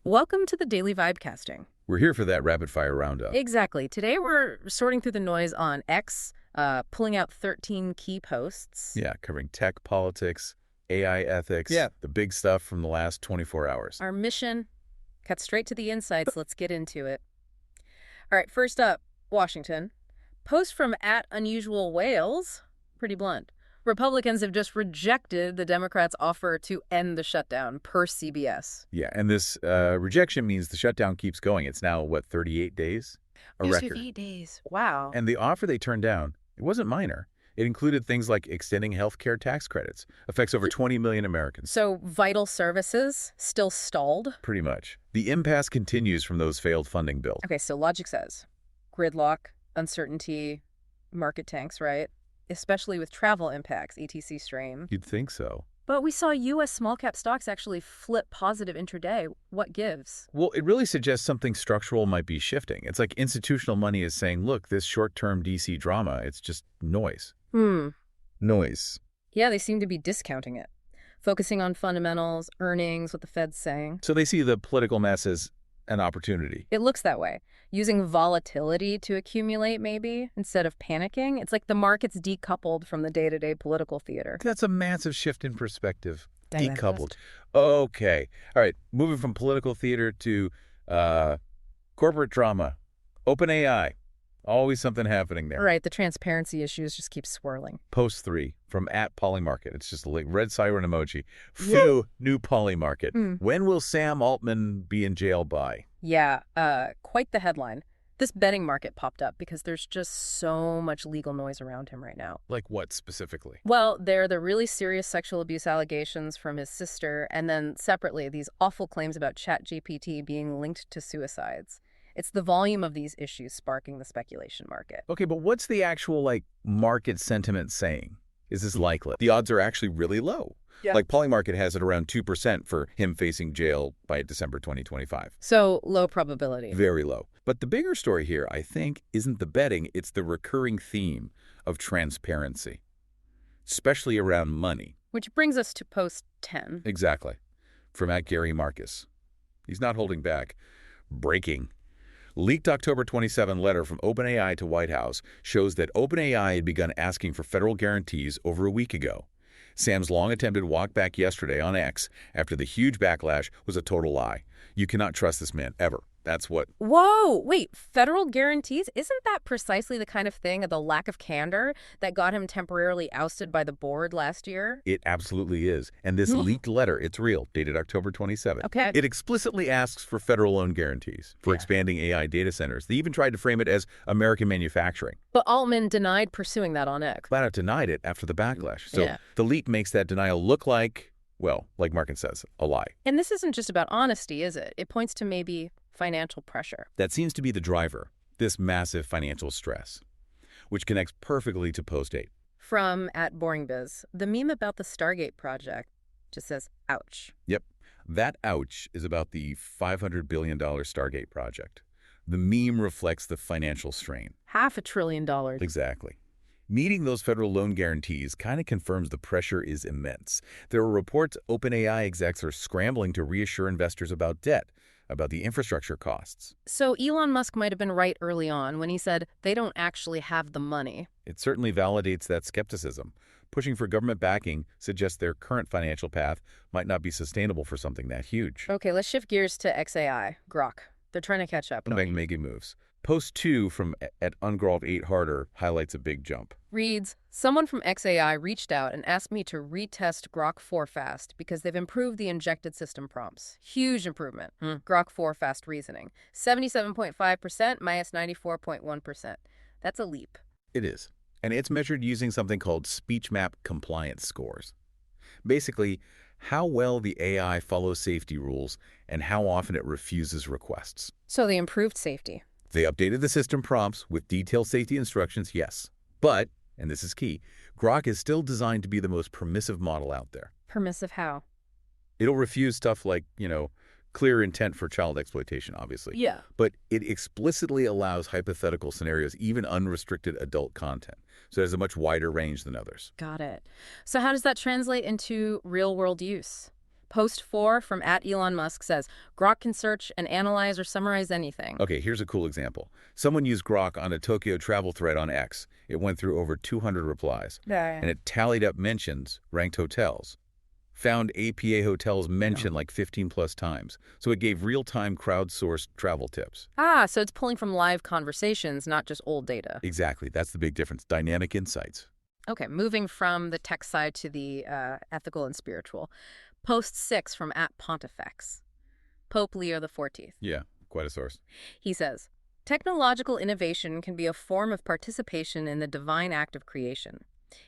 Welcome to the Daily Vibecasting. We're here for that rapid-fire roundup. Exactly. Today we're sorting through the noise on X, pulling out 13 key posts. Yeah, covering tech, politics, AI ethics, the big stuff from the last 24 hours. Our mission, cut straight to the insights. Let's get into it. All right, first up, Washington. Post from @UnusualWhales, pretty blunt. Republicans have just rejected the Democrats' offer to end the shutdown, per CBS. Yeah, and this rejection means the shutdown keeps going. It's now, 38 days? A record. 38 days. Wow. And the offer they turned down, it wasn't minor. It included things like extending health care tax credits. Affects over 20 million Americans. So vital services still stalled? Pretty much. The impasse continues from those failed funding bills. Okay, so logic says gridlock, uncertainty, market tanks, right? Especially with travel impacts, ETC strain. You'd think so. But we saw U.S. small-cap stocks actually flip positive intraday. What gives? Well, it really suggests something structural might be shifting. It's like institutional money is saying, look, this short-term DC drama, it's just noise. Noise. Yeah, they seem to be discounting it. Focusing on fundamentals, earnings, what the Fed's saying. So they see the political mess as an opportunity. It looks that way. Using volatility to accumulate, maybe, instead of panicking. It's like the market's decoupled from the day-to-day political theater. That's a massive shift in perspective. Dang, Decoupled. Okay. All right. Moving from political theater to corporate drama. OpenAI. Always something happening there. Right, the transparency issues just keep swirling. Post 3 from @Polymarket. It's just a red siren emoji. Phew, new Polymarket. When will Sam Altman be in jail by? Yeah, quite the headline. This betting market popped up because there's just so much legal noise around him right now. Like what specifically? Well, there are the really serious sexual abuse allegations from his sister, and then separately, these awful claims about ChatGPT being linked to suicides. It's the volume of these issues sparking the speculation market. Okay, but what's the actual, market sentiment saying? Is this likely? The odds are actually really low. Yeah. Like Polymarket has it around 2% for him facing jail by December 2025. So, low probability. Very low. But the bigger story here, I think, isn't the betting, it's the recurring theme of transparency, especially around money. Which brings us to post 10. Exactly. From @Gary Marcus. He's not holding back. Breaking. Leaked October 27 letter from OpenAI to White House shows that OpenAI had begun asking for federal guarantees over a week ago. Sam's long-attempted walk back yesterday on X after the huge backlash was a total lie. You cannot trust this man, ever. That's what... Whoa, wait, federal guarantees? Isn't that precisely the kind of thing, the lack of candor, that got him temporarily ousted by the board last year? It absolutely is. And this leaked letter, it's real, dated October 27. Okay. It explicitly asks for federal loan guarantees for expanding AI data centers. They even tried to frame it as American manufacturing. But Altman denied pursuing that on X. Flat out denied it after the backlash. So the leak makes that denial look like, well, like Markin says, a lie. And this isn't just about honesty, is it? It points to maybe financial pressure. That seems to be the driver, this massive financial stress, which connects perfectly to post 8. From @BoringBiz, the meme about the Stargate project just says, ouch. Yep. That ouch is about the $500 billion Stargate project. The meme reflects the financial strain. $500 billion. Exactly. Meeting those federal loan guarantees kind of confirms the pressure is immense. There are reports OpenAI execs are scrambling to reassure investors about debt, about the infrastructure costs. So Elon Musk might have been right early on when he said they don't actually have the money. It certainly validates that skepticism. Pushing for government backing suggests their current financial path might not be sustainable for something that huge. Okay, let's shift gears to XAI, Grok. They're trying to catch up. Making moves. Post 2 from @Ungrawled8Harder highlights a big jump. Reads, someone from XAI reached out and asked me to retest Grok 4 Fast because they've improved the injected system prompts. Huge improvement. Grok 4 Fast reasoning. 77.5% minus 94.1%. That's a leap. It is. And it's measured using something called speech map compliance scores. Basically, how well the AI follows safety rules and how often it refuses requests. So they improved safety. They updated the system prompts with detailed safety instructions, yes. But, and this is key, Grok is still designed to be the most permissive model out there. Permissive how? It'll refuse stuff like, clear intent for child exploitation, obviously. Yeah. But it explicitly allows hypothetical scenarios, even unrestricted adult content. So it has a much wider range than others. Got it. So how does that translate into real-world use? Post 4 from @ElonMusk says, Grok can search and analyze or summarize anything. Okay, here's a cool example. Someone used Grok on a Tokyo travel thread on X. It went through over 200 replies, Yeah. and it tallied up mentions, ranked hotels. Found APA hotels mentioned like 15 plus times. So it gave real-time crowdsourced travel tips. So it's pulling from live conversations, not just old data. Exactly. That's the big difference. Dynamic insights. Okay, moving from the tech side to the ethical and spiritual. Post 6 from @Pontifex. Pope Leo XIV. Yeah, quite a source. He says, technological innovation can be a form of participation in the divine act of creation.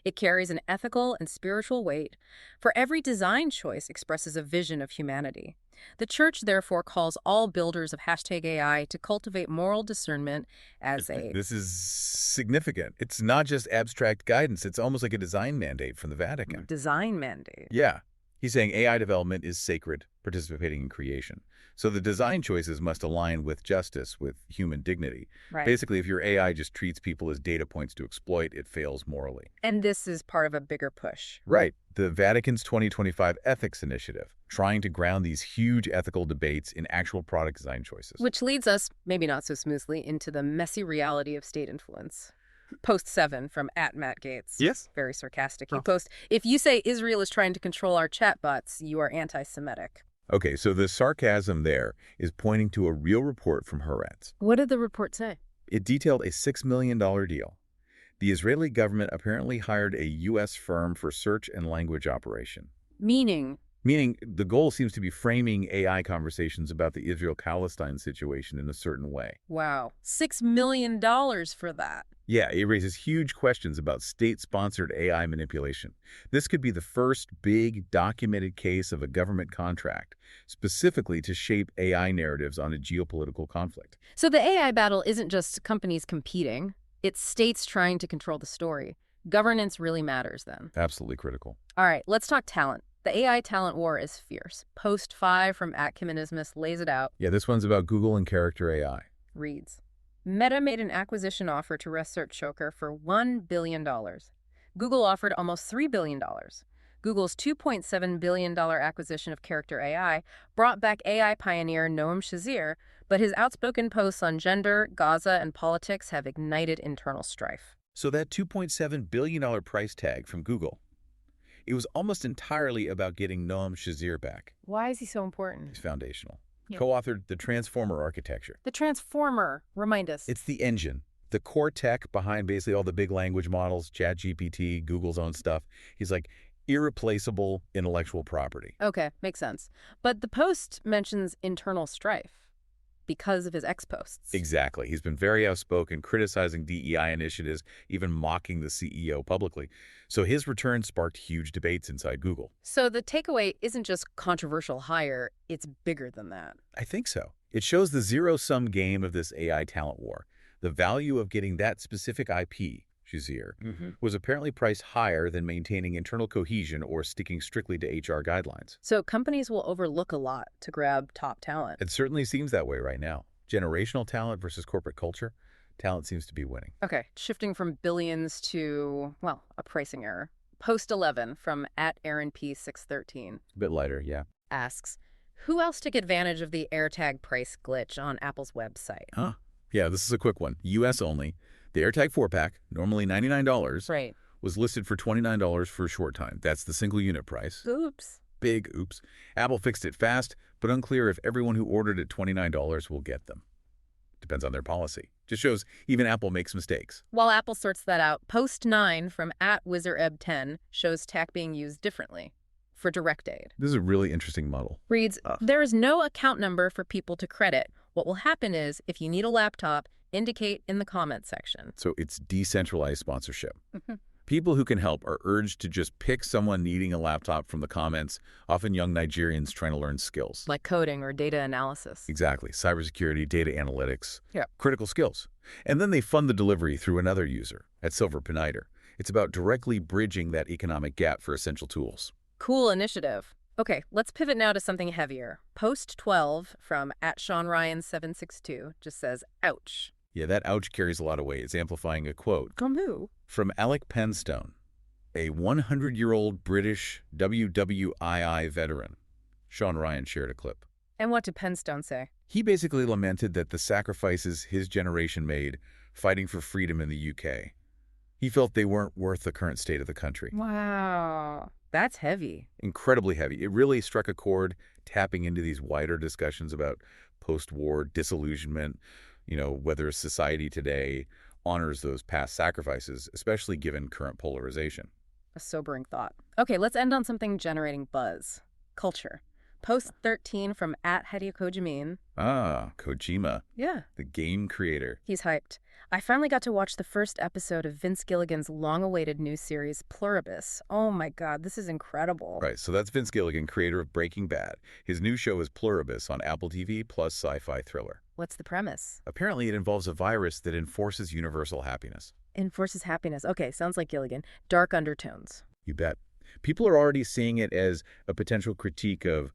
It carries an ethical and spiritual weight, for every design choice expresses a vision of humanity. The Church, therefore, calls all builders of #AI to cultivate moral discernment as a... This is significant. It's not just abstract guidance. It's almost like a design mandate from the Vatican. design mandate. Yeah. He's saying AI development is sacred, participating in creation. So the design choices must align with justice, with human dignity. Right. Basically, if your AI just treats people as data points to exploit, it fails morally. And this is part of a bigger push. Right. The Vatican's 2025 Ethics Initiative, trying to ground these huge ethical debates in actual product design choices. Which leads us, maybe not so smoothly, into the messy reality of state influence. Post 7 from @MattGates. Yes. Very sarcastic. You post, if you say Israel is trying to control our chatbots, you are anti-Semitic. Okay, so the sarcasm there is pointing to a real report from Haaretz. What did the report say? It detailed a $6 million deal. The Israeli government apparently hired a U.S. firm for search and language operation. Meaning The goal seems to be framing AI conversations about the Israel-Palestine situation in a certain way. wow, $6 million for that. Yeah, it raises huge questions about state-sponsored AI manipulation. This could be the first big documented case of a government contract, specifically to shape AI narratives on a geopolitical conflict. So the AI battle isn't just companies competing, it's states trying to control the story. Governance really matters then. Absolutely critical. All right, let's talk talent. The AI talent war is fierce. Post 5 from @Kimanismus lays it out. Yeah, this one's about Google and character AI. Reads, Meta made an acquisition offer to Research Choker for $1 billion. Google offered almost $3 billion. Google's $2.7 billion acquisition of Character AI brought back AI pioneer Noam Shazir, but his outspoken posts on gender, Gaza, and politics have ignited internal strife. So that $2.7 billion price tag from Google, it was almost entirely about getting Noam Shazir back. Why is he so important? He's foundational. Yeah. Co-authored the Transformer architecture. The Transformer, remind us. It's the engine, the core tech behind basically all the big language models, ChatGPT, Google's own stuff. He's like irreplaceable intellectual property. Okay, makes sense. But the post mentions internal strife because of his ex-posts. Exactly. He's been very outspoken, criticizing DEI initiatives, even mocking the CEO publicly. So his return sparked huge debates inside Google. So the takeaway isn't just controversial hire, it's bigger than that. I think so. It shows the zero-sum game of this AI talent war. The value of getting that specific IP, Shazir, was apparently priced higher than maintaining internal cohesion or sticking strictly to HR guidelines. So companies will overlook a lot to grab top talent. It certainly seems that way right now. Generational talent versus corporate culture, talent seems to be winning. Okay, shifting from billions to, well, a pricing error. Post 11 from @AaronP613 A bit lighter, yeah. asks, who else took advantage of the AirTag price glitch on Apple's website? Huh. Yeah, this is a quick one. U.S. only. The AirTag 4-pack, normally $99, Right. was listed for $29 for a short time. That's the single unit price. Oops. Big oops. Apple fixed it fast, but unclear if everyone who ordered at $29 will get them. Depends on their policy. Just shows even Apple makes mistakes. While Apple sorts that out, Post 9 from @WizardEb10 shows TAC being used differently for direct aid. This is a really interesting model. Reads, there is no account number for people to credit. What will happen is, if you need a laptop, indicate in the comments section. So it's decentralized sponsorship. People who can help are urged to just pick someone needing a laptop from the comments, often young Nigerians trying to learn skills. Like coding or data analysis. Exactly. Cybersecurity, data analytics. Yeah. Critical skills. And then they fund the delivery through another user at Silver Piniter. It's about directly bridging that economic gap for essential tools. Cool initiative. Okay, let's pivot now to something heavier. Post 12 from @SeanRyan762 just says, ouch. Yeah, that ouch carries a lot of weight. It's amplifying a quote. From who? From Alec Penstone, a 100-year-old British WWII veteran. Sean Ryan shared a clip. And what did Penstone say? He basically lamented that the sacrifices his generation made fighting for freedom in the UK. He felt they weren't worth the current state of the country. Wow, that's heavy. Incredibly heavy. It really struck a chord, tapping into these wider discussions about post-war disillusionment, whether society today honors those past sacrifices, especially given current polarization. A sobering thought. Okay, let's end on something generating buzz. Culture. Post 13 from @HidioKojimin. Ah, Kojima, Yeah. the game creator. He's hyped. I finally got to watch the first episode of Vince Gilligan's long-awaited new series, Pluribus. Oh my god, this is incredible. Right, so that's Vince Gilligan, creator of Breaking Bad. His new show is Pluribus on Apple TV plus sci-fi thriller. What's the premise? Apparently, it involves a virus that enforces universal happiness. Enforces happiness. Okay, sounds like Gilligan. Dark undertones. You bet. People are already seeing it as a potential critique of,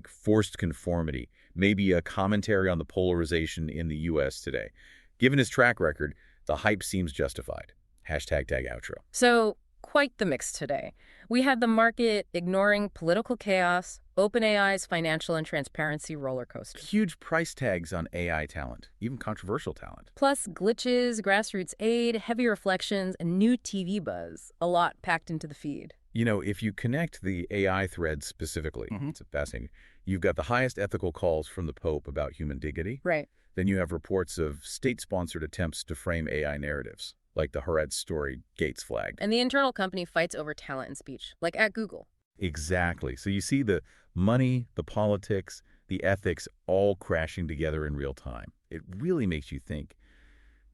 forced conformity, maybe a commentary on the polarization in the U.S. today. Given his track record, the hype seems justified. #tag outro. So, quite the mix today. We had the market ignoring political chaos, OpenAI's financial and transparency roller coaster. Huge price tags on AI talent, even controversial talent. Plus glitches, grassroots aid, heavy reflections, and new TV buzz. A lot packed into the feed. If you connect the AI thread specifically, it's fascinating. You've got the highest ethical calls from the Pope about human dignity. Right. Then you have reports of state-sponsored attempts to frame AI narratives, like the Haaretz story Gates flagged. And the internal company fights over talent and speech, like at Google. Exactly. So you see the money, the politics, the ethics all crashing together in real time. It really makes you think,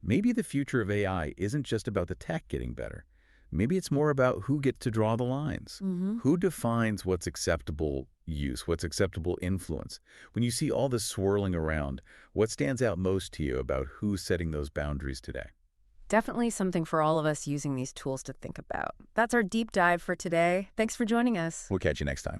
maybe the future of AI isn't just about the tech getting better. Maybe it's more about who gets to draw the lines. Who defines what's acceptable use, what's acceptable influence? When you see all this swirling around, what stands out most to you about who's setting those boundaries today? Definitely something for all of us using these tools to think about. That's our deep dive for today. Thanks for joining us. We'll catch you next time.